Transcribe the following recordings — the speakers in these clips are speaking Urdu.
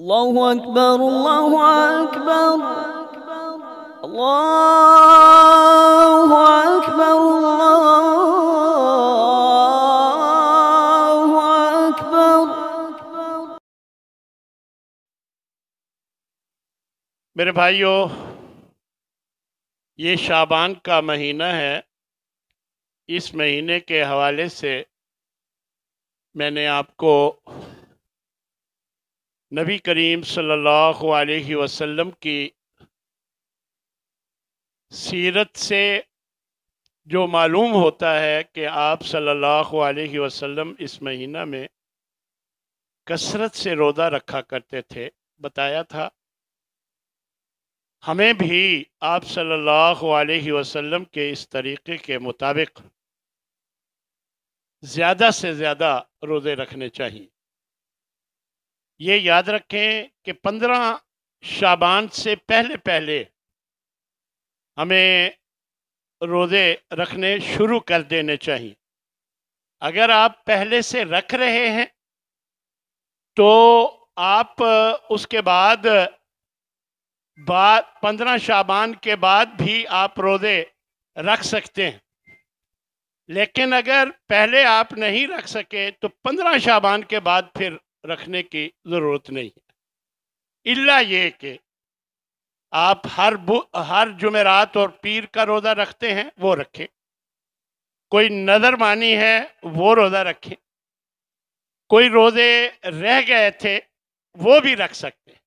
اللہ اکبر اللہ اکبر اللہ اکبر اللہ اکبر۔ میرے بھائیو، یہ شعبان کا مہینہ ہے۔ اس مہینے کے حوالے سے میں نے آپ کو نبی کریم صلی اللہ علیہ وسلم کی سیرت سے جو معلوم ہوتا ہے کہ آپ صلی اللہ علیہ وسلم اس مہینہ میں کثرت سے روزہ رکھا کرتے تھے، بتایا تھا۔ ہمیں بھی آپ صلی اللہ علیہ وسلم کے اس طریقے کے مطابق زیادہ سے زیادہ روزے رکھنے چاہیے۔ یہ یاد رکھیں کہ 15 شعبان سے پہلے ہمیں روزے رکھنے شروع کر دینے چاہیے۔ اگر آپ پہلے سے رکھ رہے ہیں تو آپ اس کے بعد 15 شعبان کے بعد بھی آپ روزے رکھ سکتے ہیں، لیکن اگر پہلے آپ نہیں رکھ سکے تو 15 شعبان کے بعد پھر رکھنے کی ضرورت نہیں ہے، الا یہ کہ آپ ہر جمعرات اور پیر کا روزہ رکھتے ہیں وہ رکھیں، کوئی نظر مانی ہے وہ روزہ رکھیں، کوئی روزے رہ گئے تھے وہ بھی رکھ سکتے ہیں۔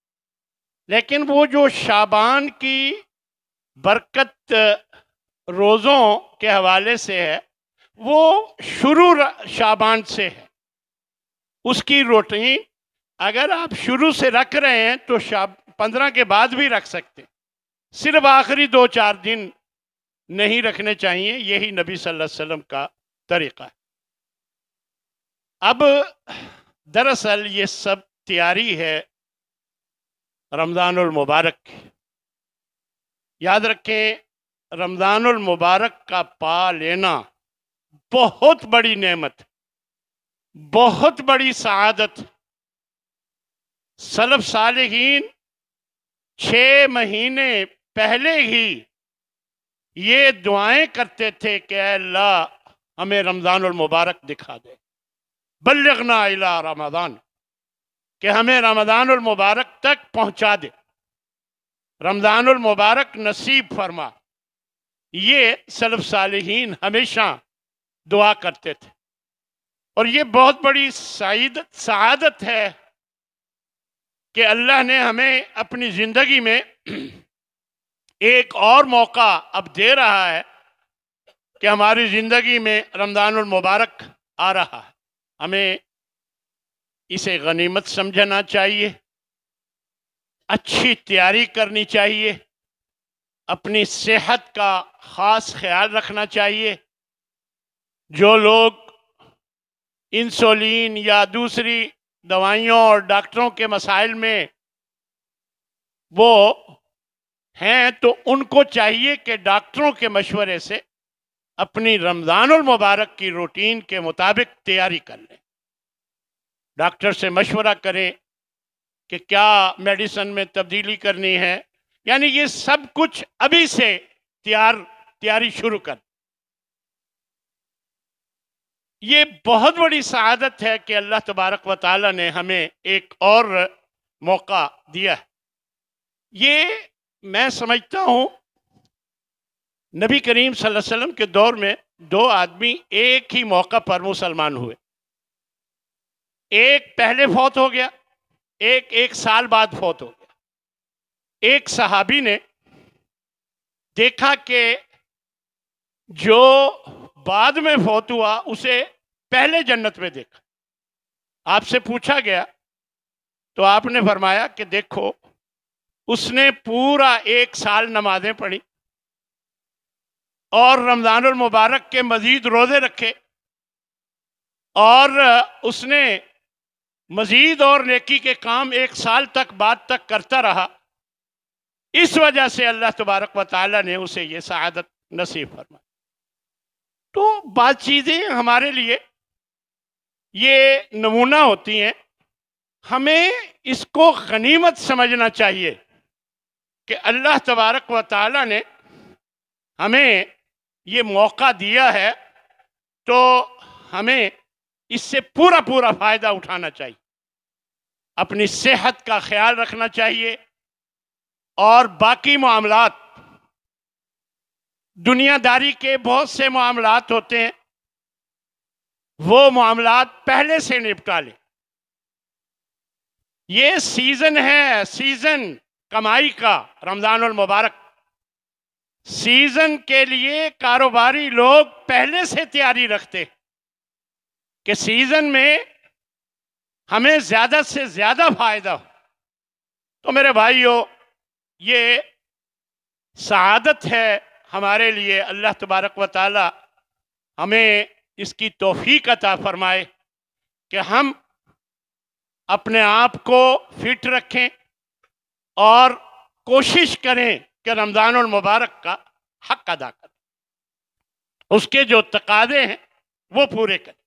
لیکن وہ جو شعبان کی برکت روزوں کے حوالے سے ہے وہ شروع شعبان سے ہے۔ اس کی روٹین اگر آپ شروع سے رکھ رہے ہیں تو 15 کے بعد بھی رکھ سکتے ہیں، صرف آخری 2-4 دن نہیں رکھنے چاہیے۔ یہی نبی صلی اللہ علیہ وسلم کا طریقہ ہے۔ اب دراصل یہ سب تیاری ہے رمضان المبارک کی۔ یاد رکھیں، رمضان المبارک کا پا لینا بہت بڑی نعمت، بہت بڑی سعادت۔ سلف صالحین 6 مہینے پہلے ہی یہ دعائیں کرتے تھے کہ اے اللہ ہمیں رمضان المبارک دکھا دے، بلغنا الی رمضان، کہ ہمیں رمضان المبارک تک پہنچا دے، رمضان المبارک نصیب فرما۔ یہ سلف صالحین ہمیشہ دعا کرتے تھے، اور یہ بہت بڑی سعادت ہے کہ اللہ نے ہمیں اپنی زندگی میں ایک اور موقع اب دے رہا ہے کہ ہماری زندگی میں رمضان المبارک آ رہا ہے۔ ہمیں اسے غنیمت سمجھنا چاہیے، اچھی تیاری کرنی چاہیے، اپنی صحت کا خاص خیال رکھنا چاہیے۔ جو لوگ انسولین یا دوسری دوائیوں اور ڈاکٹروں کے مسائل میں وہ ہیں تو ان کو چاہیے کہ ڈاکٹروں کے مشورے سے اپنی رمضان المبارک کی روٹین کے مطابق تیاری کر لیں، ڈاکٹر سے مشورہ کریں کہ کیا میڈیسن میں تبدیلی کرنی ہے، یعنی یہ سب کچھ ابھی سے تیاری شروع کر۔ یہ بہت بڑی سعادت ہے کہ اللہ تبارک و تعالی نے ہمیں ایک اور موقع دیا ہے۔ یہ میں سمجھتا ہوں نبی کریم صلی اللہ علیہ وسلم کے دور میں 2 آدمی ایک ہی موقع پر مسلمان ہوئے، ایک پہلے فوت ہو گیا، ایک سال بعد فوت ہو گیا۔ ایک صحابی نے دیکھا کہ جو بعد میں فوت ہوا اسے پہلے جنت میں دیکھا۔ آپ سے پوچھا گیا تو آپ نے فرمایا کہ دیکھو، اس نے پورا 1 سال نمازیں پڑھی اور رمضان المبارک کے مزید روزے رکھے، اور اس نے مزید اور نیکی کے کام 1 سال تک بعد تک کرتا رہا۔ اس وجہ سے اللہ تبارک و تعالی نے اسے یہ سعادت نصیب فرمائی۔ تو بعض چیزیں ہمارے لیے یہ نمونہ ہوتی ہیں، ہمیں اس کو غنیمت سمجھنا چاہیے کہ اللہ تبارک و تعالی نے ہمیں یہ موقع دیا ہے، تو ہمیں اس سے پورا پورا فائدہ اٹھانا چاہیے، اپنی صحت کا خیال رکھنا چاہیے، اور باقی معاملات، دنیا داری کے بہت سے معاملات ہوتے ہیں، وہ معاملات پہلے سے نپٹا لیں۔ یہ سیزن ہے، سیزن کمائی کا، رمضان المبارک، سیزن کے لیے کاروباری لوگ پہلے سے تیاری رکھتے کہ سیزن میں ہمیں زیادہ سے زیادہ فائدہ ہو۔ تو میرے بھائیو، یہ سعادت ہے ہمارے لیے، اللہ تبارک و تعالی ہمیں اس کی توفیق عطا فرمائے کہ ہم اپنے آپ کو فٹ رکھیں اور کوشش کریں کہ رمضان المبارک کا حق ادا کریں، اس کے جو تقاضے ہیں وہ پورے کریں۔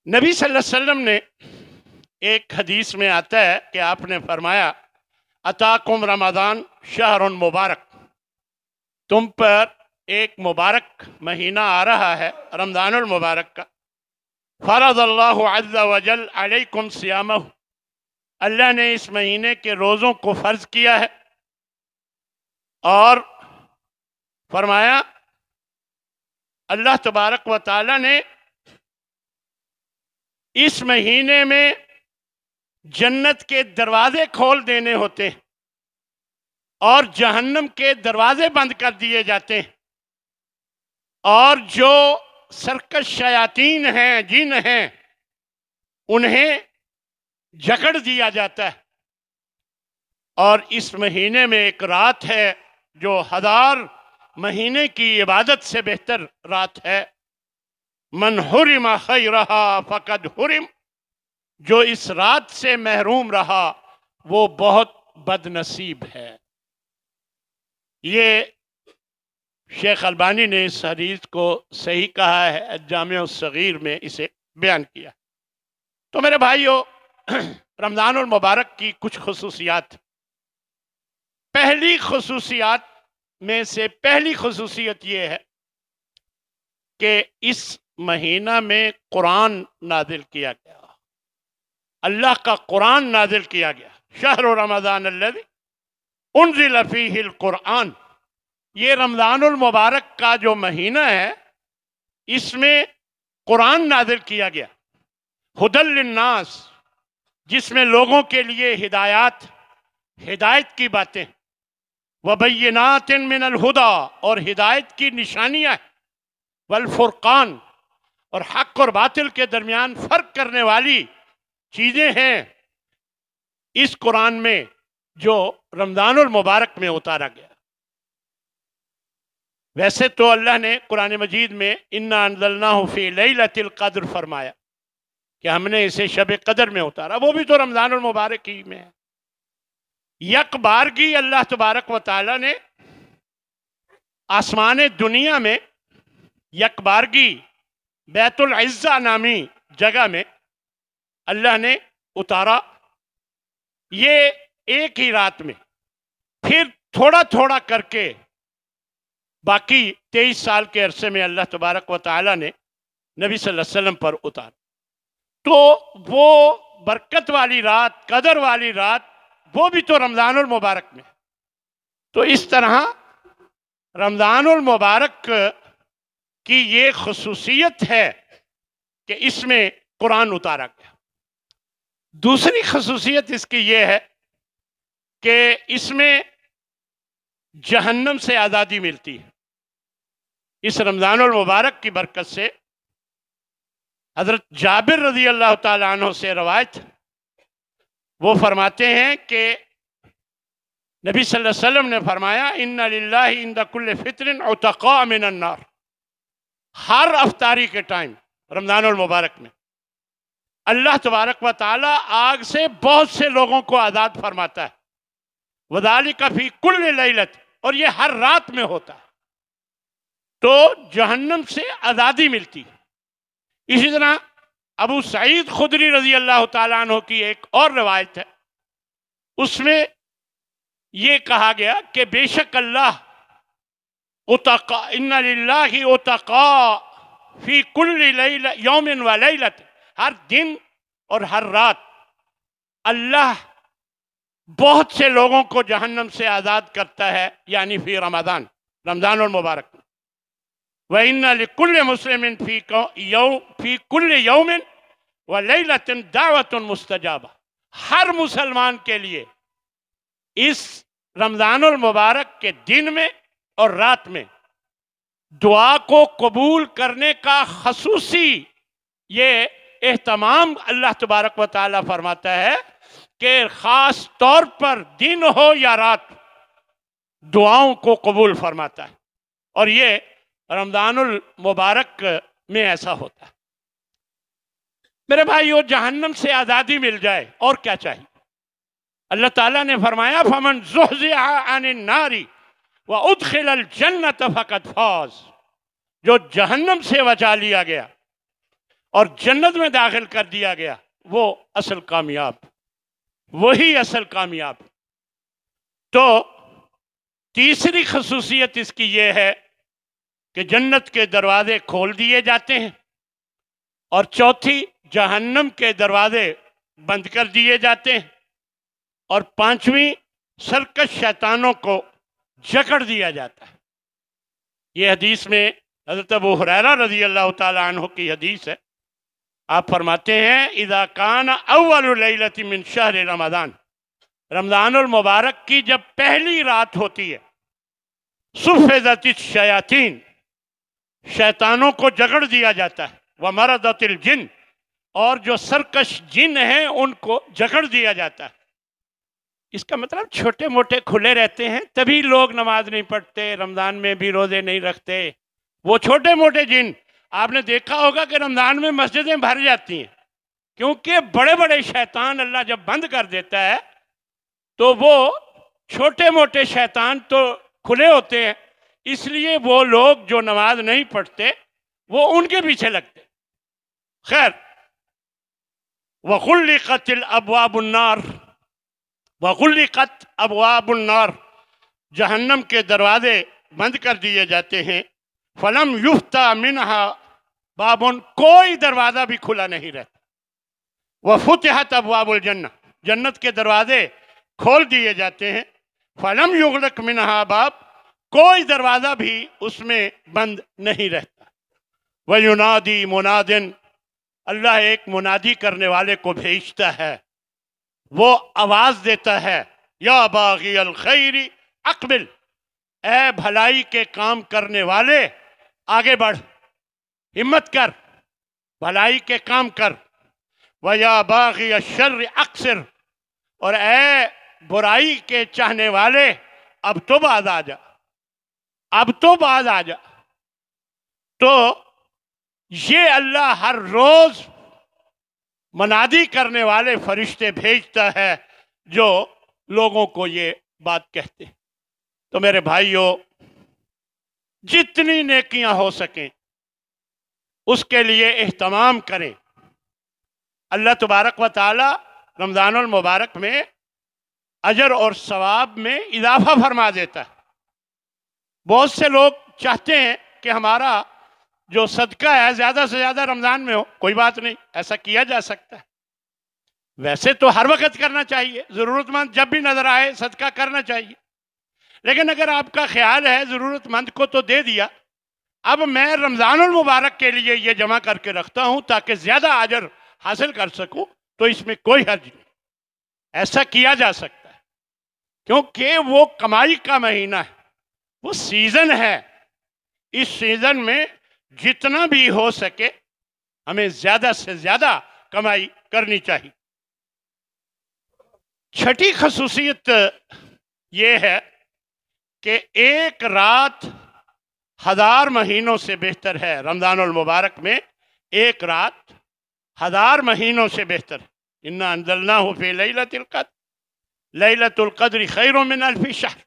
نبی صلی اللہ علیہ وسلم نے ایک حدیث میں آتا ہے کہ آپ نے فرمایا، اتاکم رمضان شہر مبارک، تم پر ایک مبارک مہینہ آ رہا ہے، رمضان المبارک کا، فرض اللہ عز وجل علیکم صیامہ، اللہ نے اس مہینے کے روزوں کو فرض کیا ہے، اور فرمایا اللہ تبارک و تعالی نے اس مہینے میں جنت کے دروازے کھول دینے ہوتے ہیں اور جہنم کے دروازے بند کر دیے جاتے ہیں، اور جو سرکش شیاطین ہیں، جن ہیں، انہیں جکڑ دیا جاتا ہے۔ اور اس مہینے میں ایک رات ہے جو 1000 مہینے کی عبادت سے بہتر رات ہے، من حرم خیرہا فقد حرم، جو اس رات سے محروم رہا وہ بہت بد نصیب ہے۔ یہ شیخ البانی نے اس حدیث کو صحیح کہا ہے، جامع الصغیر میں اسے بیان کیا۔ تو میرے بھائیو، رمضان المبارک کی کچھ خصوصیات، پہلی خصوصیات میں سے پہلی خصوصیت یہ ہے کہ اس مہینہ میں قرآن نازل کیا گیا، اللہ کا قرآن نازل کیا گیا۔ شہر رمضان الذی انزل فیہ القرآن، یہ رمضان المبارک کا جو مہینہ ہے، اس میں قرآن نازل کیا گیا، ھدی للناس، جس میں لوگوں کے لیے ہدایت کی باتیں، وبینات من الہدی، اور ہدایت کی نشانیاں، والفرقان، اور حق اور باطل کے درمیان فرق کرنے والی چیزیں ہیں اس قرآن میں جو رمضان المبارک میں اتارا گیا۔ ویسے تو اللہ نے قرآن مجید میں انا انزلناہ فی لیلۃ القدر فرمایا کہ ہم نے اسے شب قدر میں اتارا، وہ بھی تو رمضان المبارک ہی میں ہے۔ یک بارگی اللہ تبارک و تعالی نے آسمان دنیا میں یک بارگی بیت العزہ نامی جگہ میں اللہ نے اتارا، یہ ایک ہی رات میں، پھر تھوڑا تھوڑا کر کے باقی 23 سال کے عرصے میں اللہ تبارک و تعالی نے نبی صلی اللہ علیہ وسلم پر اتارا۔ تو وہ برکت والی رات، قدر والی رات، وہ بھی تو رمضان المبارک میں۔ تو اس طرح رمضان المبارک کی یہ خصوصیت ہے کہ اس میں قرآن اتارا گیا۔ دوسری خصوصیت اس کی یہ ہے کہ اس میں جہنم سے آزادی ملتی ہے۔ اس رمضان المبارک کی برکت سے حضرت جابر رضی اللہ تعالیٰ عنہ سے روایت، وہ فرماتے ہیں کہ نبی صلی اللہ علیہ وسلم نے فرمایا، ان للہ عند کل فطر عتقاء من النار، ہر افطاری کے ٹائم رمضان المبارک میں اللہ تبارک و تعالی آگ سے بہت سے لوگوں کو آزاد فرماتا ہے، وذالک فی کل لیلۃ، اور یہ ہر رات میں ہوتا ہے، تو جہنم سے آزادی ملتی۔ اسی طرح ابو سعید خدری رضی اللہ تعالیٰ عنہ کی ایک اور روایت ہے، اس میں یہ کہا گیا کہ بے شک اللہ اتقا ان للہ اتقا فی کل یوم و لیلت، ہر دن اور ہر رات اللہ بہت سے لوگوں کو جہنم سے آزاد کرتا ہے، یعنی فی رمضان المبارک میں۔ وَإِنَّ لِكُلِّ مُسْلِمٍ فِي كُلِّ يَوْمٍ وَلَيْلَةٍ دَعْوَةٌ مُسْتَجَابَةٌ، ہر مسلمان کے لیے اس رمضان المبارک کے دن میں اور رات میں دعا کو قبول کرنے کا خصوصی یہ اہتمام اللہ تبارک و تعالیٰ فرماتا ہے کہ خاص طور پر دن ہو یا رات دعاؤں کو قبول فرماتا ہے، اور یہ رمضان المبارک میں ایسا ہوتا ہے۔ میرے بھائیو، جہنم سے آزادی مل جائے اور کیا چاہیے؟ اللہ تعالیٰ نے فرمایا فَمَنْ زُحْزِحَ عَنِ النَّارِ وَأُدْخِلَ الْجَنَّةَ فَقَدْ فَازَ، جو جہنم سے بچا لیا گیا اور جنت میں داخل کر دیا گیا وہ اصل کامیاب، وہی اصل کامیاب۔ تو تیسری خصوصیت اس کی یہ ہے کہ جنت کے دروازے کھول دیے جاتے ہیں، اور چوتھی جہنم کے دروازے بند کر دیے جاتے ہیں، اور پانچویں سرکش شیطانوں کو جکڑ دیا جاتا ہے۔ یہ حدیث میں حضرت ابو ہریرہ رضی اللہ تعالی عنہ کی حدیث ہے، آپ فرماتے ہیں اذا کان اول لیلۃ من شہر رمضان، رمضان المبارک کی جب پہلی رات ہوتی ہے، صفدت الشیاطین، شیطانوں کو جکڑ دیا جاتا ہے، ومردت الجن، اور جو سرکش جن ہیں ان کو جکڑ دیا جاتا ہے۔ اس کا مطلب چھوٹے موٹے کھلے رہتے ہیں تبھی لوگ نماز نہیں پڑھتے، رمضان میں بھی روزے نہیں رکھتے، وہ چھوٹے موٹے جن۔ آپ نے دیکھا ہوگا کہ رمضان میں مسجدیں بھر جاتی ہیں، کیونکہ بڑے بڑے شیطان اللہ جب بند کر دیتا ہے تو وہ چھوٹے موٹے شیطان تو کھلے ہوتے ہیں، اس لیے وہ لوگ جو نماز نہیں پڑھتے وہ ان کے پیچھے لگتے۔ خیر، وَغُلِّقَتِ الْأَبْوَابُ النَّارِ، وَغُلِّقَتْ أَبْوَابُ النَّارِ، جہنم کے دروازے بند کر دیے جاتے ہیں، فَلَمْ يُفْتَى مِنْهَا بَابٌ، کوئی دروازہ بھی کھلا نہیں رہتا، وَفُتِحَتْ أَبْوَابُ الْجَنَّةِ، جنت کے دروازے کھول دیے جاتے ہیں، فَلَمْ يُغْلَقْ مِنْهَا بَاب، کوئی دروازہ بھی اس میں بند نہیں رہتا۔ وَيُنَادِي مُنَادٍ، اللہ ایک منادی کرنے والے کو بھیجتا ہے، وہ آواز دیتا ہے یا باغی الخیر اقبل، اے بھلائی کے کام کرنے والے آگے بڑھ، ہمت کر، بھلائی کے کام کر، وَيَا بَاغِيَ الشَّرِّ اقصر، اور اے برائی کے چاہنے والے اب تو باز آ جا، اب تو باز آ جا۔ تو یہ اللہ ہر روز منادی کرنے والے فرشتے بھیجتا ہے جو لوگوں کو یہ بات کہتے ہیں۔ تو میرے بھائیوں، جتنی نیکیاں ہو سکیں اس کے لیے اہتمام کریں۔ اللہ تبارک و تعالی رمضان المبارک میں اجر اور ثواب میں اضافہ فرما دیتا ہے۔ بہت سے لوگ چاہتے ہیں کہ ہمارا جو صدقہ ہے زیادہ سے زیادہ رمضان میں ہو، کوئی بات نہیں، ایسا کیا جا سکتا ہے، ویسے تو ہر وقت کرنا چاہیے، ضرورت مند جب بھی نظر آئے صدقہ کرنا چاہیے، لیکن اگر آپ کا خیال ہے ضرورت مند کو تو دے دیا، اب میں رمضان المبارک کے لیے یہ جمع کر کے رکھتا ہوں تاکہ زیادہ اجر حاصل کر سکوں، تو اس میں کوئی حرج نہیں، ایسا کیا جا سکتا ہے، کیونکہ وہ کمائی کا مہینہ ہے، وہ سیزن ہے، اس سیزن میں جتنا بھی ہو سکے ہمیں زیادہ سے زیادہ کمائی کرنی چاہیے۔ چھٹی خصوصیت یہ ہے کہ ایک رات 1000 مہینوں سے بہتر ہے۔ رمضان المبارک میں ایک رات 1000 مہینوں سے بہتر ہے۔ اِنَّا أَنزَلْنَاهُ فِي لَيْلَةِ الْقَدْرِ، لَيْلَةُ الْقَدْرِ خَيْرٌ مِّنْ أَلْفِ شَهْرٍ،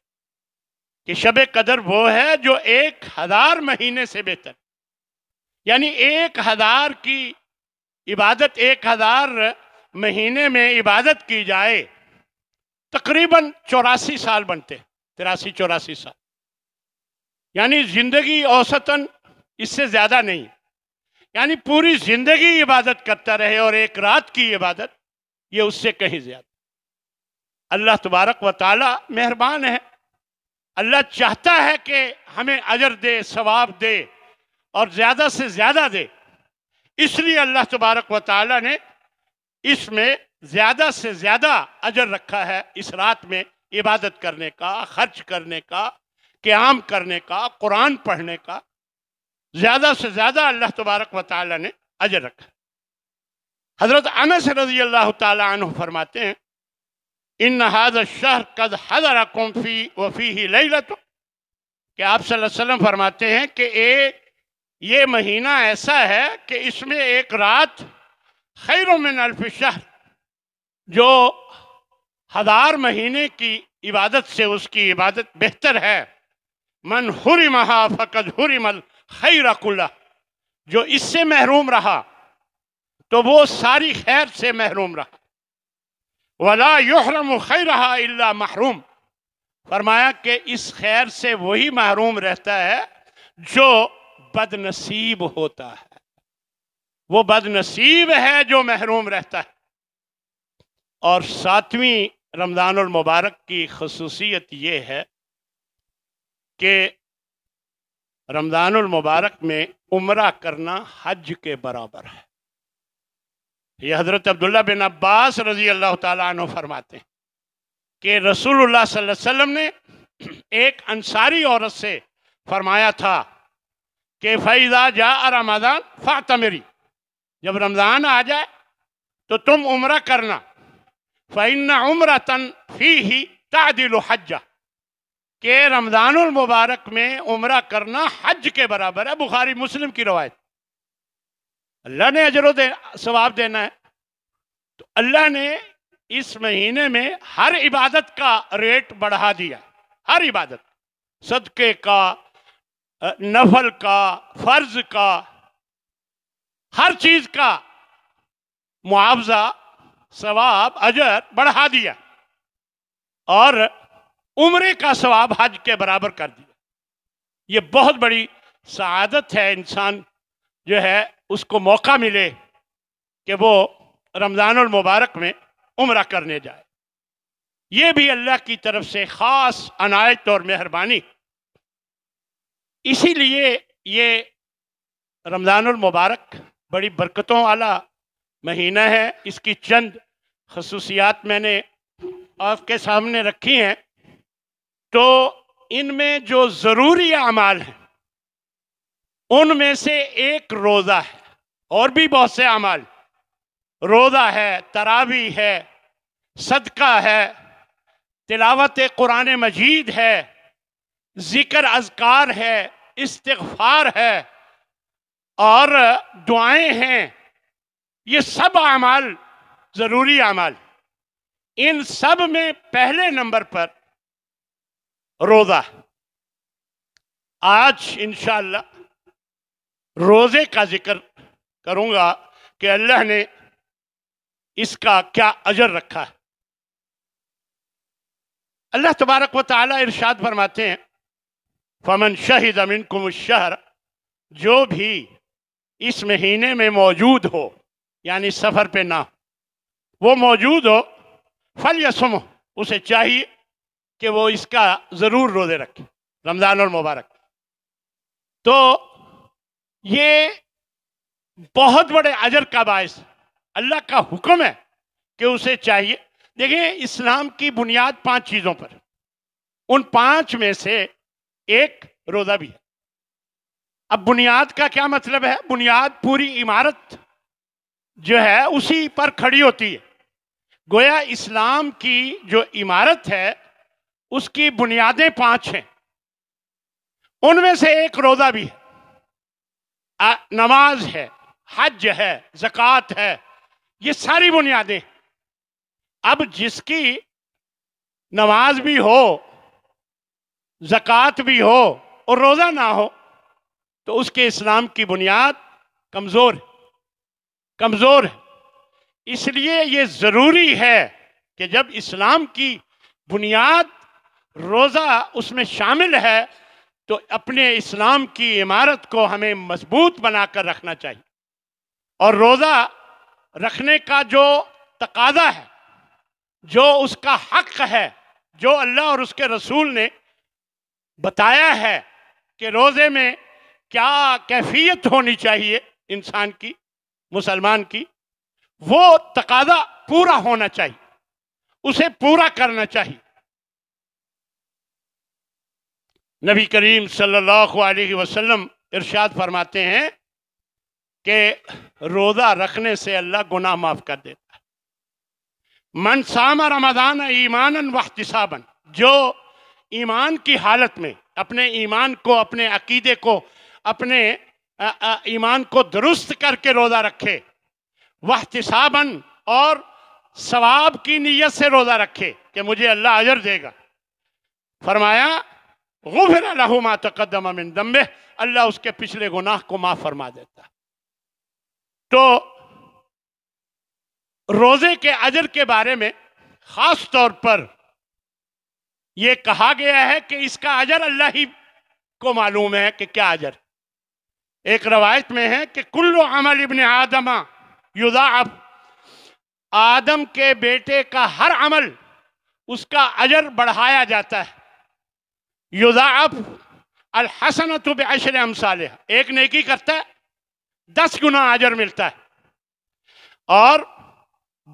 کہ شب قدر وہ ہے جو 1000 مہینے سے بہتر، یعنی 1000 کی عبادت 1000 مہینے میں عبادت کی جائے تقریباً 84 سال بنتے، 83-84 سال، یعنی زندگی اوسطاً اس سے زیادہ نہیں، یعنی پوری زندگی عبادت کرتا رہے اور ایک رات کی عبادت یہ اس سے کہیں زیادہ۔ اللہ تبارک و تعالی مہربان ہے، اللہ چاہتا ہے کہ ہمیں اجر دے، ثواب دے اور زیادہ سے زیادہ دے، اس لیے اللہ تبارک و تعالی نے اس میں زیادہ سے زیادہ اجر رکھا ہے، اس رات میں عبادت کرنے کا، خرچ کرنے کا، قیام کرنے کا، قرآن پڑھنے کا، زیادہ سے زیادہ اللہ تبارک و تعالی نے اجر رکھا۔ حضرت انس رضی اللہ تعالی عنہ فرماتے ہیں ان هذا الشهر قد حضركم فی وفیہ لیلۃ، کہ آپ صلی اللہ علیہ وسلم فرماتے ہیں کہ یہ مہینہ ایسا ہے کہ اس میں ایک رات خیر من الف شہر، جو 1000 مہینے کی عبادت سے اس کی عبادت بہتر ہے۔ من حرمها فقد حرم الخیر کلہ، جو اس سے محروم رہا تو وہ ساری خیر سے محروم رہا۔ ولا یحرم خیرها الا محروم، فرمایا کہ اس خیر سے وہی محروم رہتا ہے جو بد نصیب ہوتا ہے، وہ بد نصیب ہے جو محروم رہتا ہے۔ اور 7ویں رمضان المبارک کی خصوصیت یہ ہے کہ رمضان المبارک میں عمرہ کرنا حج کے برابر ہے۔ یہ حضرت عبداللہ بن عباس رضی اللہ تعالیٰ عنہ فرماتے ہیں کہ رسول اللہ صلی اللہ علیہ وسلم نے ایک انصاری عورت سے فرمایا تھا کہ فَإِذَا جَاءَ رَمَضَانَ فَاعْتَمِرِي، جب رمضان آ جائے تو تم عمرہ کرنا، فَإِنَّ عُمْرَةً فِيهِ تَعْدِلُ حَجَّةً، کہ رمضان المبارک میں عمرہ کرنا حج کے برابر ہے۔ بخاری مسلم کی روایت۔ اللہ نے اجر و ثواب دینا ہے، تو اللہ نے اس مہینے میں ہر عبادت کا ریٹ بڑھا دیا، ہر عبادت، صدقے کا، نفل کا، فرض کا، ہر چیز کا معاوضہ، ثواب، اجر بڑھا دیا، اور عمرے کا ثواب حج کے برابر کر دیا۔ یہ بہت بڑی سعادت ہے، انسان جو ہے اس کو موقع ملے کہ وہ رمضان المبارک میں عمرہ کرنے جائے۔ یہ بھی اللہ کی طرف سے خاص عنایت اور مہربانی۔ اسی لیے یہ رمضان المبارک بڑی برکتوں والا مہینہ ہے۔ اس کی چند خصوصیات میں نے آپ کے سامنے رکھی ہیں۔ تو ان میں جو ضروری اعمال ہیں ان میں سے ایک روزہ ہے، اور بھی بہت سے اعمال، روزہ ہے، تراویح ہے، صدقہ ہے، تلاوت قرآن مجید ہے، ذکر اذکار ہے، استغفار ہے، اور دعائیں ہیں۔ یہ سب اعمال ضروری اعمال، ان سب میں پہلے نمبر پر روزہ۔ آج انشاءاللہ روزے کا ذکر کروں گا کہ اللہ نے اس کا کیا اجر رکھا ہے۔ اللہ تبارک و تعالی ارشاد فرماتے ہیں فَمَنْ شَهِدَ مِنْكُمُ الشَّهْرَ، جو بھی اس مہینے میں موجود ہو، یعنی سفر پہ نہ ہو، وہ موجود ہو، فَلْيَصُمْهُ، اسے چاہیے کہ وہ اس کا ضرور روزے رکھے، رمضان المبارک۔ تو یہ بہت بڑے اجر کا باعث، اللہ کا حکم ہے کہ اسے چاہیے۔ دیکھیں، اسلام کی بنیاد 5 چیزوں پر، ان 5 میں سے ایک روزہ بھی ہے۔ اب بنیاد کا کیا مطلب ہے؟ بنیاد پوری عمارت جو ہے اسی پر کھڑی ہوتی ہے۔ گویا اسلام کی جو عمارت ہے اس کی بنیادیں 5 ہیں، ان میں سے ایک روزہ بھی ہے، نماز ہے، حج ہے، زکوٰۃ ہے، یہ ساری بنیادیں۔ اب جس کی نماز بھی ہو، زکوٰۃ بھی ہو اور روزہ نہ ہو تو اس کے اسلام کی بنیاد کمزور ہے۔ کمزور ہے. اس لیے یہ ضروری ہے کہ جب اسلام کی بنیاد روزہ اس میں شامل ہے تو اپنے اسلام کی عمارت کو ہمیں مضبوط بنا کر رکھنا چاہیے. اور روزہ رکھنے کا جو تقاضا ہے، جو اس کا حق ہے، جو اللہ اور اس کے رسول نے بتایا ہے کہ روزے میں کیا کیفیت ہونی چاہیے انسان کی، مسلمان کی، وہ تقاضا پورا ہونا چاہیے، اسے پورا کرنا چاہیے. نبی کریم صلی اللہ علیہ وسلم ارشاد فرماتے ہیں کہ روزہ رکھنے سے اللہ گناہ معاف کر دیتا ہے. من صام رمضان ایمانا واحتسابا، جو ایمان کی حالت میں اپنے ایمان کو، اپنے عقیدے کو، اپنے ایمان کو درست کر کے روزہ رکھے، واحتسابا، اور ثواب کی نیت سے روزہ رکھے کہ مجھے اللہ اجر دے گا، فرمایا غفر لہ ما تقدم من ذنبہ، اللہ اس کے پچھلے گناہ کو معاف فرما دیتا ہے. تو روزے کے اجر کے بارے میں خاص طور پر یہ کہا گیا ہے کہ اس کا اجر اللہ ہی کو معلوم ہے کہ کیا اجر. ایک روایت میں ہے کہ کل عمل ابن آدم یضاعف، آدم کے بیٹے کا ہر عمل اس کا اجر بڑھایا جاتا ہے. یضاعف الحسنۃ بعشر امثالها، ایک نیکی کرتا ہے 10 گنا اجر ملتا ہے. اور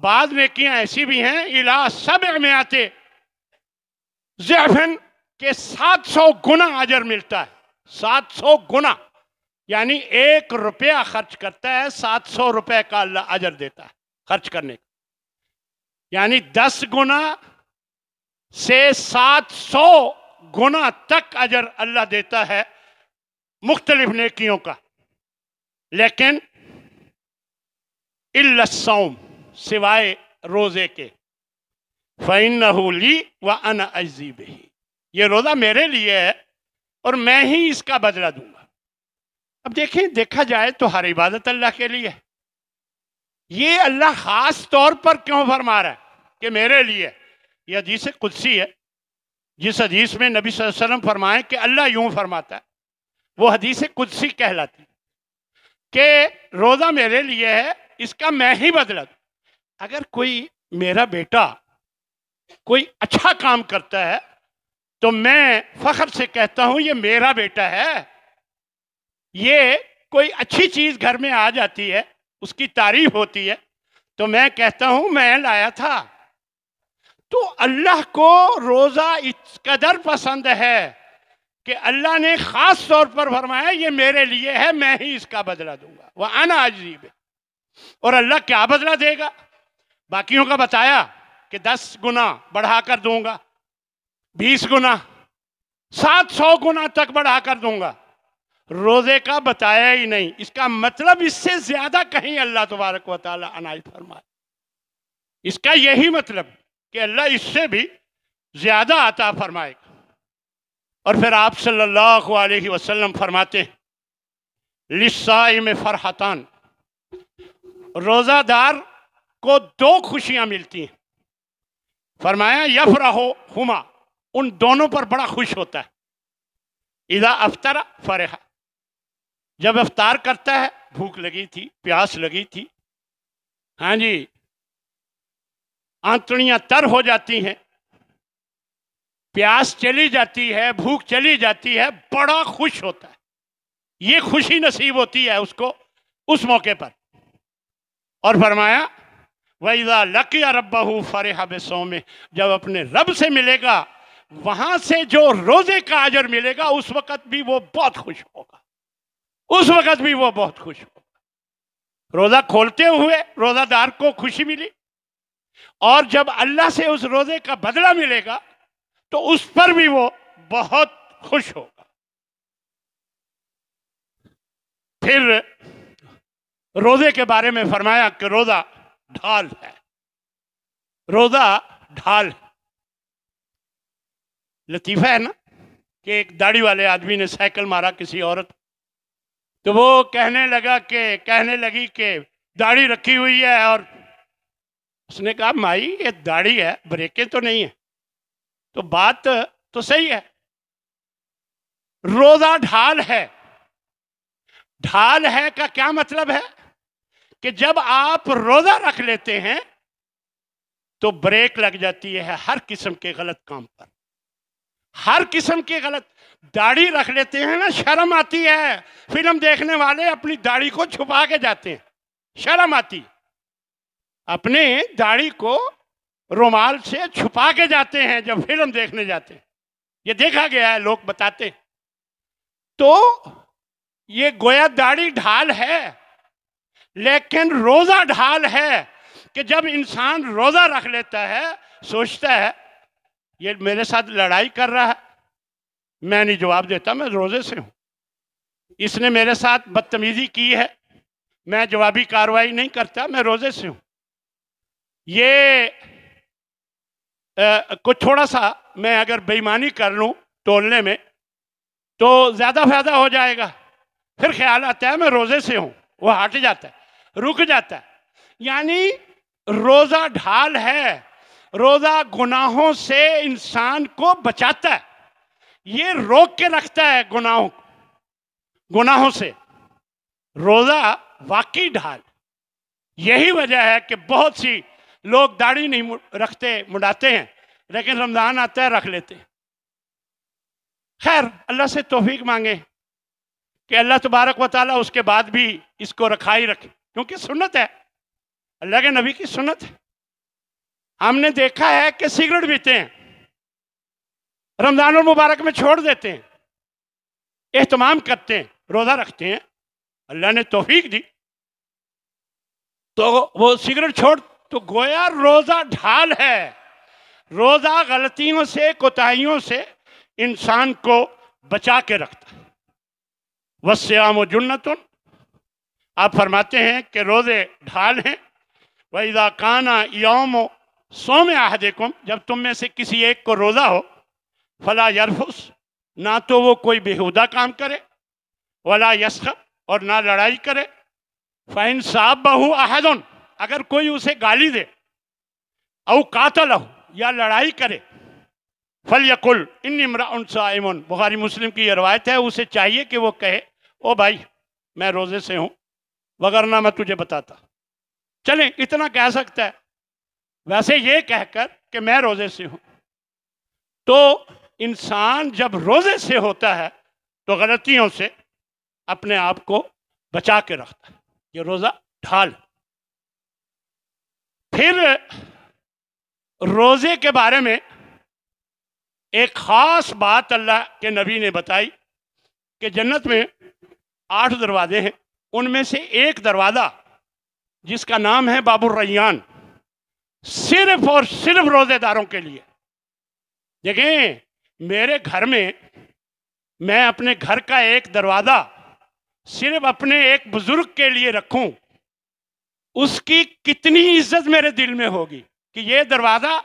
بعض نیکیاں ایسی بھی ہیں الی 700 ضعف، کہ 700 گنا اجر ملتا ہے. 700 گنا، یعنی 1 روپیہ خرچ کرتا ہے 700 روپے کا اللہ اجر دیتا ہے خرچ کرنے کا. یعنی 10 گنا سے 700 گنا تک اجر اللہ دیتا ہے مختلف نیکیوں کا. لیکن الا الصوم، سوائے روزے کے، فإنہ لی وأنا أجزی بہ، یہ روزہ میرے لیے ہے اور میں ہی اس کا بدلہ دوں گا. اب دیکھا جائے تو ہر عبادت اللہ کے لیے ہے. یہ اللہ خاص طور پر کیوں فرما رہا ہے کہ میرے لیے؟ یہ حدیث قدسی ہے، جس حدیث میں نبی صلی اللہ علیہ وسلم فرمائے کہ اللہ یوں فرماتا ہے، وہ حدیث قدسی کہلاتی کہ روزہ میرے لیے ہے، اس کا میں ہی بدلہ دوں. اگر کوئی میرا بیٹا کوئی اچھا کام کرتا ہے تو میں فخر سے کہتا ہوں یہ میرا بیٹا ہے. یہ کوئی اچھی چیز گھر میں آ جاتی ہے، اس کی تعریف ہوتی ہے تو میں کہتا ہوں میں لایا تھا. تو اللہ کو روزہ اس قدر پسند ہے کہ اللہ نے خاص طور پر فرمایا یہ میرے لیے ہے، میں ہی اس کا بدلہ دوں گا. وَأَنَا أَجْزِي بِهِ. اور اللہ کیا بدلہ دے گا؟ باقیوں کا بتایا کہ 10 گنا بڑھا کر دوں گا، 20 گنا، 700 گنا تک بڑھا کر دوں گا. روزے کا بتایا ہی نہیں. اس کا مطلب اس سے زیادہ کہیں اللہ تبارک و تعالی عنایت فرمائے. اس کا یہی مطلب کہ اللہ اس سے بھی زیادہ عطا فرمائے. اور پھر آپ صلی اللہ علیہ وسلم فرماتے ہیں للصائم فرحتان، روزہ دار کو 2 خوشیاں ملتی ہیں. فرمایا یفرحہما، ان دونوں پر بڑا خوش ہوتا ہے. اذا افطر فرح، جب افطار کرتا ہے، بھوک لگی تھی، پیاس لگی تھی، ہاں جی، آنتڑیاں تر ہو جاتی ہیں، پیاس چلی جاتی ہے، بھوک چلی جاتی ہے، بڑا خوش ہوتا ہے. یہ خوشی نصیب ہوتی ہے اس کو اس موقع پر. اور فرمایا وَإِذَا لَقِيَ رَبَّهُ فَرِحَ بِصَوْمِهِ، جب اپنے رب سے ملے گا، وہاں سے جو روزے کا اجر ملے گا، اس وقت بھی وہ بہت خوش ہوگا. اس وقت بھی وہ بہت خوش ہوگا. روزہ کھولتے ہوئے روزہ دار کو خوشی ملی، اور جب اللہ سے اس روزے کا بدلہ ملے گا تو اس پر بھی وہ بہت خوش ہوگا. پھر روزے کے بارے میں فرمایا کہ روزہ ڈھال ہے. روزہ ڈھال. لطیفہ ہے نا کہ ایک داڑھی والے آدمی نے سائیکل مارا کسی عورت، تو وہ کہنے لگی کہ داڑھی رکھی ہوئی ہے، اور اس نے کہا مائی یہ داڑھی ہے، بریکیں تو نہیں ہیں۔ تو بات تو صحیح ہے، روزہ ڈھال ہے۔ ڈھال ہے کا کیا مطلب ہے کہ جب آپ روزہ رکھ لیتے ہیں تو بریک لگ جاتی ہے ہر قسم کے غلط کام پر، ہر قسم کے غلط۔ داڑھی رکھ لیتے ہیں نا، شرم آتی ہے، فلم دیکھنے والے اپنی داڑھی کو چھپا کے جاتے ہیں، شرم آتی، اپنے داڑھی کو رومال سے چھپا کے جاتے ہیں جب فلم دیکھنے جاتے ہیں، یہ دیکھا گیا ہے، لوگ بتاتے ہیں۔ تو یہ گویا داڑھی ڈھال ہے، لیکن روزہ ڈھال ہے کہ جب انسان روزہ رکھ لیتا ہے سوچتا ہے یہ میرے ساتھ لڑائی کر رہا ہے، میں نہیں جواب دیتا، میں روزے سے ہوں، اس نے میرے ساتھ بدتمیزی کی ہے، میں جوابی کارروائی نہیں کرتا، میں روزے سے ہوں۔ یہ کچھ تھوڑا سا میں اگر بے ایمانی کر لوں تولنے میں تو زیادہ فائدہ ہو جائے گا، پھر خیال آتا ہے میں روزے سے ہوں، وہ ہٹ جاتا ہے، رک جاتا ہے۔ یعنی روزہ ڈھال ہے، روزہ گناہوں سے انسان کو بچاتا ہے، یہ روک کے رکھتا ہے گناہوں سے۔ روزہ واقعی ڈھال، یہی وجہ ہے کہ بہت سی لوگ داڑھی نہیں رکھتے، مڈاتے ہیں، لیکن رمضان آتا ہے رکھ لیتے ہیں۔ خیر اللہ سے توفیق مانگے کہ اللہ تبارک و تعالیٰ اس کے بعد بھی اس کو رکھائی رکھے، کیونکہ سنت ہے، اللہ کے نبی کی سنت ہے۔ ہم نے دیکھا ہے کہ سگریٹ پیتے ہیں، رمضان المبارک میں چھوڑ دیتے ہیں، اہتمام کرتے ہیں، روزہ رکھتے ہیں، اللہ نے توفیق دی تو وہ سگریٹ چھوڑ، تو گویا روزہ ڈھال ہے۔ روزہ غلطیوں سے، کوتاہیوں سے انسان کو بچا کے رکھتا ہے۔ وَالصِّيَامُ جُنَّةٌ، آپ فرماتے ہیں کہ روزے ڈھال ہیں۔ وَإِذَا كَانَ يَوْمُ صَوْمِ أَحَدِكُمْ، جب تم میں سے کسی ایک کو روزہ ہو، فَلَا يَرْفُثْ، نہ تو وہ کوئی بےہودہ کام کرے، وَلَا يَسْخَبْ، اور نہ لڑائی کرے، فَإِنْ صَابَّهُ أَحَدٌ، اگر کوئی اسے گالی دے، او قاتلہ، یا لڑائی کرے، فَلْيَقُلْ إِنِّي امْرَأٌ صَائِمٌ، بخاری مسلم کی یہ روایت ہے، اسے چاہیے کہ وہ کہے او بھائی میں روزے سے ہوں، وگرنہ میں تجھے بتاتا۔ چلیں اتنا کہہ سکتا ہے، ویسے یہ کہہ کر کہ میں روزے سے ہوں۔ تو انسان جب روزے سے ہوتا ہے تو غلطیوں سے اپنے آپ کو بچا کے رکھتا ہے، یہ روزہ ڈھال۔ پھر روزے کے بارے میں ایک خاص بات اللہ کے نبی نے بتائی کہ جنت میں 8 دروازے ہیں، ان میں سے ایک دروازہ جس کا نام ہے باب الریان، صرف اور صرف روزے داروں کے لیے۔ دیکھیں میرے گھر میں، میں اپنے گھر کا ایک دروازہ صرف اپنے ایک بزرگ کے لیے رکھوں، اس کی کتنی عزت میرے دل میں ہوگی کہ یہ دروازہ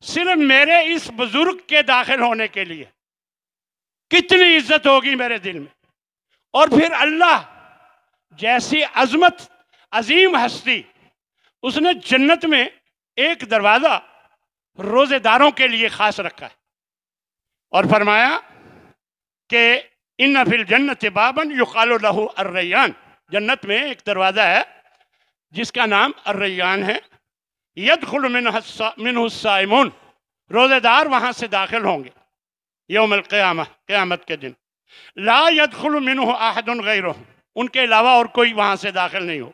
صرف میرے اس بزرگ کے داخل ہونے کے لیے، کتنی عزت ہوگی میرے دل میں۔ اور پھر اللہ جیسی عظمت، عظیم ہستی، اس نے جنت میں ایک دروازہ روزے داروں کے لیے خاص رکھا ہے، اور فرمایا کہ ان فی الجنت بابا یقال لہ الریان، جنت میں ایک دروازہ ہے جس کا نام الریان ہے، یدخل منہ الصائمون، روزے دار وہاں سے داخل ہوں گے یوم القیامہ، قیامت کے دن، لا يدخل منہ احد غیرہ، ان کے علاوہ اور کوئی وہاں سے داخل نہیں ہو۔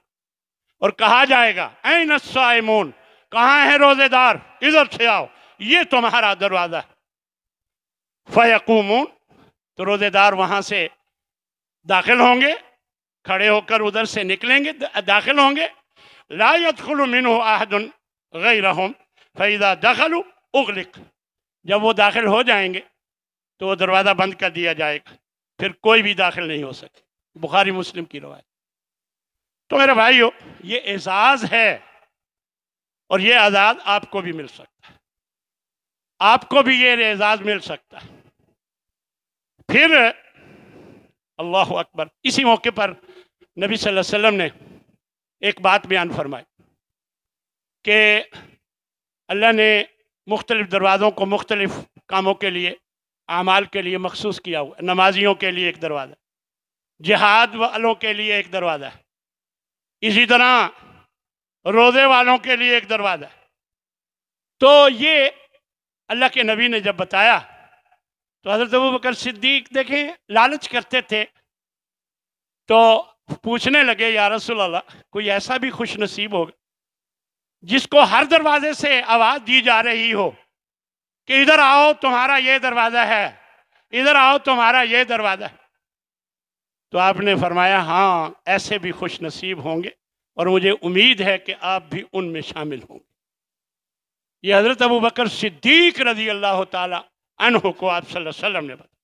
اور کہا جائے گا این الصائمون، کہاں ہیں روزے دار، ادھر سے آؤ، یہ تمہارا دروازہ ہے۔ فیقومون، تو روزے دار وہاں سے داخل ہوں گے، کھڑے ہو کر ادھر سے نکلیں گے، داخل ہوں گے، لا يدخل منہ احد غیرہم فاذا دخلوا اغلق، جب وہ داخل ہو جائیں گے تو وہ دروازہ بند کر دیا جائے گا، پھر کوئی بھی داخل نہیں ہو سکے، بخاری مسلم کی روایت۔ تو میرے بھائیو یہ اعزاز ہے، اور یہ اعزاز آپ کو بھی مل سکتا ہے، آپ کو بھی یہ اعزاز مل سکتا ہے۔ پھر اللہ اکبر، اسی موقع پر نبی صلی اللہ علیہ وسلم نے ایک بات بیان فرمائی کہ اللہ نے مختلف دروازوں کو مختلف کاموں کے لیے، اعمال کے لیے مخصوص کیا ہوا ہے۔ نمازیوں کے لیے ایک دروازہ، جہاد والوں کے لیے ایک دروازہ ہے، اسی طرح روزے والوں کے لیے ایک دروازہ ہے۔ تو یہ اللہ کے نبی نے جب بتایا تو حضرت ابوبکر صدیق دیکھیں لالچ کرتے تھے، تو پوچھنے لگے یا رسول اللہ کوئی ایسا بھی خوش نصیب ہوگا جس کو ہر دروازے سے آواز دی جا رہی ہو کہ ادھر آؤ تمہارا یہ دروازہ ہے، ادھر آؤ تمہارا یہ دروازہ ہے؟ تو آپ نے فرمایا ہاں ایسے بھی خوش نصیب ہوں گے، اور مجھے امید ہے کہ آپ بھی ان میں شامل ہوں گے۔ یہ حضرت ابوبکر صدیق رضی اللہ تعالی عنہ کو آپ صلی اللہ علیہ وسلم نے بتایا۔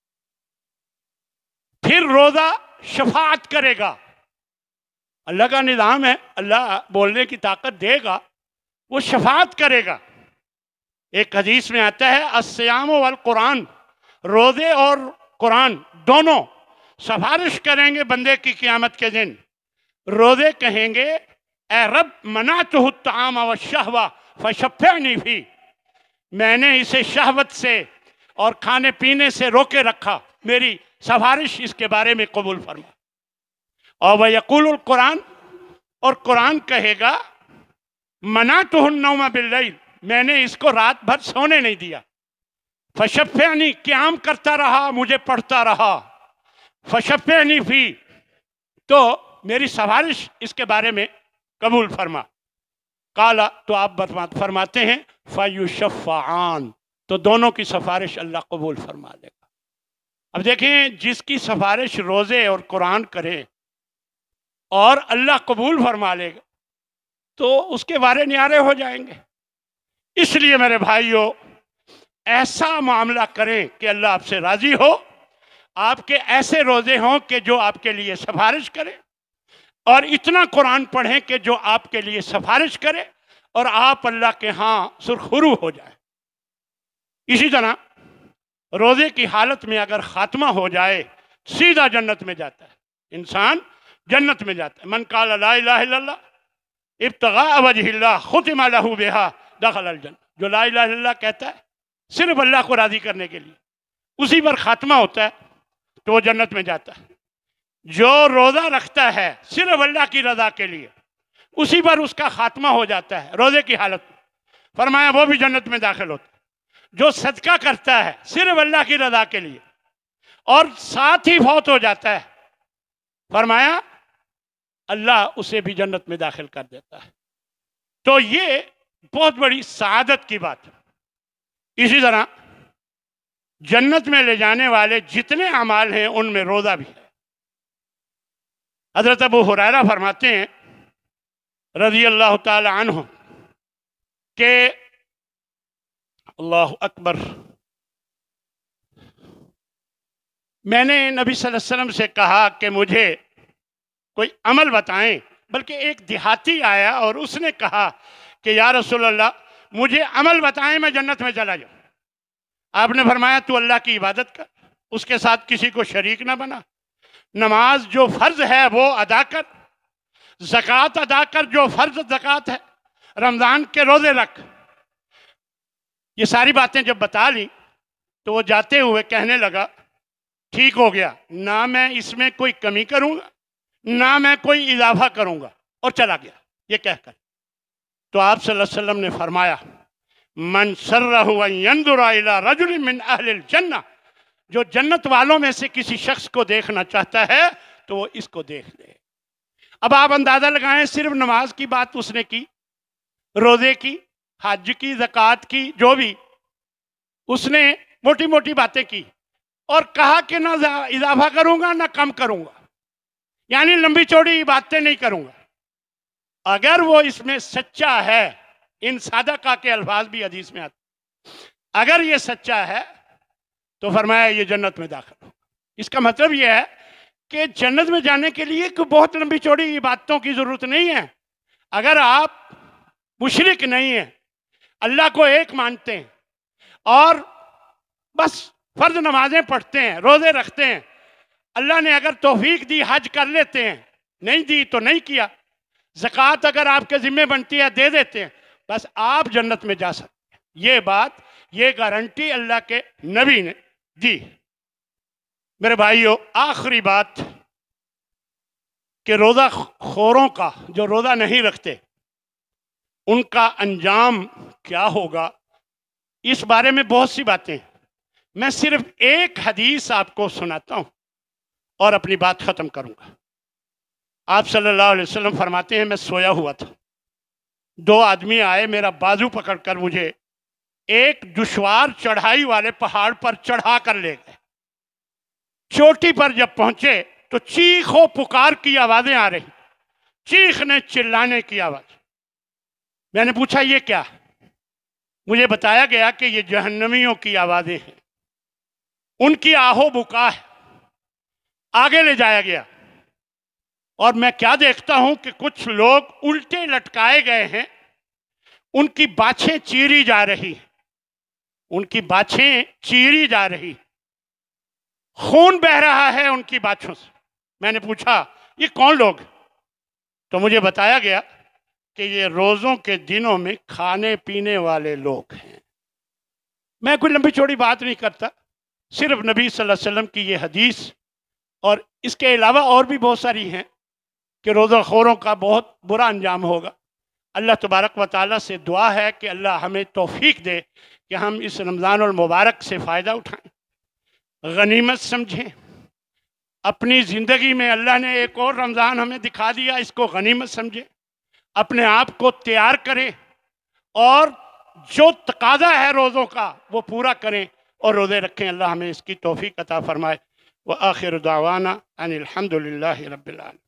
پھر روزہ شفاعت کرے گا، اللہ کا نظام ہے، اللہ بولنے کی طاقت دے گا، وہ شفاعت کرے گا۔ ایک حدیث میں آتا ہے الصیام والقرآن، روزے اور قرآن دونوں سفارش کریں گے بندے کی قیامت کے دن۔ روزے کہیں گے اے رب منعتہ الطعام والشہوہ فشفعنی فی، میں نے اسے شہوت سے اور کھانے پینے سے روکے رکھا، میری سفارش اس کے بارے میں قبول فرما۔ اور ویقول القرآن، اور قرآن کہے گا منعتہ النوم باللیل، میں نے اس کو رات بھر سونے نہیں دیا، فشفعنی، قیام کرتا رہا، مجھے پڑھتا رہا، فشفعنی فی، تو میری سفارش اس کے بارے میں قبول فرما۔ قالا، تو آپ فرماتے ہیں فیشفعان، تو دونوں کی سفارش اللہ قبول فرما لے گا۔ اب دیکھیں جس کی سفارش روزے اور قرآن کرے اور اللہ قبول فرما لے گا تو اس کے وارے نیارے ہو جائیں گے۔ اس لیے میرے بھائیوں ایسا معاملہ کریں کہ اللہ آپ سے راضی ہو، آپ کے ایسے روزے ہوں کہ جو آپ کے لیے سفارش کرے، اور اتنا قرآن پڑھیں کہ جو آپ کے لیے سفارش کرے اور آپ اللہ کے ہاں سرخرو ہو جائے۔ اسی طرح روزے کی حالت میں اگر خاتمہ ہو جائے سیدھا جنت میں جاتا ہے، انسان جنت میں جاتا ہے۔ من قال لا الہ الا اللہ ابتغاء وجہ اللہ ختم لہ بہا دخل الجنہ، جو لا الہ الا اللہ کہتا ہے صرف اللہ کو راضی کرنے کے لیے، اسی پر خاتمہ ہوتا ہے تو وہ جنت میں جاتا ہے۔ جو روزہ رکھتا ہے صرف اللہ کی رضا کے لیے، اسی پر اس کا خاتمہ ہو جاتا ہے روزے کی حالت میں، فرمایا وہ بھی جنت میں داخل ہوتا ہے۔ جو صدقہ کرتا ہے صرف اللہ کی رضا کے لیے اور ساتھ ہی فوت ہو جاتا ہے، فرمایا اللہ اسے بھی جنت میں داخل کر دیتا ہے۔ تو یہ بہت بڑی سعادت کی بات ہے۔ اسی طرح جنت میں لے جانے والے جتنے اعمال ہیں ان میں روزہ بھی ہے۔ حضرت ابو ہریرہ فرماتے ہیں رضی اللہ تعالی عنہ کہ اللہ اکبر، میں نے نبی صلی اللہ علیہ وسلم سے کہا کہ مجھے کوئی عمل بتائیں، بلکہ ایک دیہاتی آیا اور اس نے کہا کہ یا رسول اللہ مجھے عمل بتائیں میں جنت میں چلا جاؤں۔ آپ نے فرمایا تو اللہ کی عبادت کر، اس کے ساتھ کسی کو شریک نہ بنا، نماز جو فرض ہے وہ ادا کر، زکوٰۃ ادا کر جو فرض زکوٰۃ ہے، رمضان کے روزے رکھ۔ یہ ساری باتیں جب بتا لی تو وہ جاتے ہوئے کہنے لگا ٹھیک ہو گیا، نہ میں اس میں کوئی کمی کروں گا نہ میں کوئی اضافہ کروں گا، اور چلا گیا یہ کہہ کر۔ تو آپ صلی اللہ علیہ وسلم نے فرمایا من سرہ ان ینظر الی رجل من اہل الجنہ، جو جنت والوں میں سے کسی شخص کو دیکھنا چاہتا ہے تو وہ اس کو دیکھ لے۔ اب آپ اندازہ لگائیں، صرف نماز کی بات اس نے کی، روزے کی، حج کی، زکوٰۃ کی، جو بھی اس نے موٹی موٹی باتیں کی، اور کہا کہ نہ اضافہ کروں گا نہ کم کروں گا، یعنی لمبی چوڑی باتیں نہیں کروں گا۔ اگر وہ اس میں سچا ہے، ان صادقہ کے الفاظ بھی حدیث میں آتے، اگر یہ سچا ہے تو فرمایا یہ جنت میں داخل ہو۔ اس کا مطلب یہ ہے کہ جنت میں جانے کے لیے کوئی بہت لمبی چوڑی باتوں کی ضرورت نہیں ہے۔ اگر آپ مشرک نہیں ہیں، اللہ کو ایک مانتے ہیں اور بس فرض نمازیں پڑھتے ہیں، روزے رکھتے ہیں، اللہ نے اگر توفیق دی حج کر لیتے ہیں، نہیں دی تو نہیں کیا، زکوٰۃ اگر آپ کے ذمہ بنتی ہے دے دیتے ہیں، بس آپ جنت میں جا سکتے ہیں۔ یہ بات، یہ گارنٹی اللہ کے نبی نے دی۔ میرے بھائیو، آخری بات کہ روزہ خوروں کا، جو روزہ نہیں رکھتے، ان کا انجام کیا ہوگا، اس بارے میں بہت سی باتیں۔ میں صرف ایک حدیث آپ کو سناتا ہوں اور اپنی بات ختم کروں گا۔ آپ صلی اللہ علیہ وسلم فرماتے ہیں، میں سویا ہوا تھا، دو آدمی آئے، میرا بازو پکڑ کر مجھے ایک دشوار چڑھائی والے پہاڑ پر چڑھا کر لے گئے۔ چوٹی پر جب پہنچے تو چیخ و پکار کی آوازیں آ رہی، چیخنے چلانے کی آواز۔ میں نے پوچھا یہ کیا؟ مجھے بتایا گیا کہ یہ جہنمیوں کی آوازیں ہیں، ان کی آہو بکا ہے۔ آگے لے جایا گیا اور میں کیا دیکھتا ہوں کہ کچھ لوگ الٹے لٹکائے گئے ہیں، ان کی باچھیں چیری جا رہی، ان کی باچھیں چیری جا رہی، خون بہ رہا ہے ان کی باچھوں سے۔ میں نے پوچھا یہ کون لوگ؟ تو مجھے بتایا گیا کہ یہ روزوں کے دنوں میں کھانے پینے والے لوگ ہیں۔ میں کوئی لمبی چوڑی بات نہیں کرتا، صرف نبی صلی اللہ علیہ وسلم کی یہ حدیث، اور اس کے علاوہ اور بھی بہت ساری ہیں کہ روزہ خوروں کا بہت برا انجام ہوگا۔ اللہ تبارک و تعالیٰ سے دعا ہے کہ اللہ ہمیں توفیق دے کہ ہم اس رمضان المبارک سے فائدہ اٹھائیں، غنیمت سمجھیں۔ اپنی زندگی میں اللہ نے ایک اور رمضان ہمیں دکھا دیا، اس کو غنیمت سمجھیں، اپنے آپ کو تیار کریں اور جو تقاضا ہے روزوں کا وہ پورا کریں اور روزے رکھیں۔ اللہ ہمیں اس کی توفیق عطا فرمائے۔ وآخر دعوانا ان الحمد للہ رب العالمین۔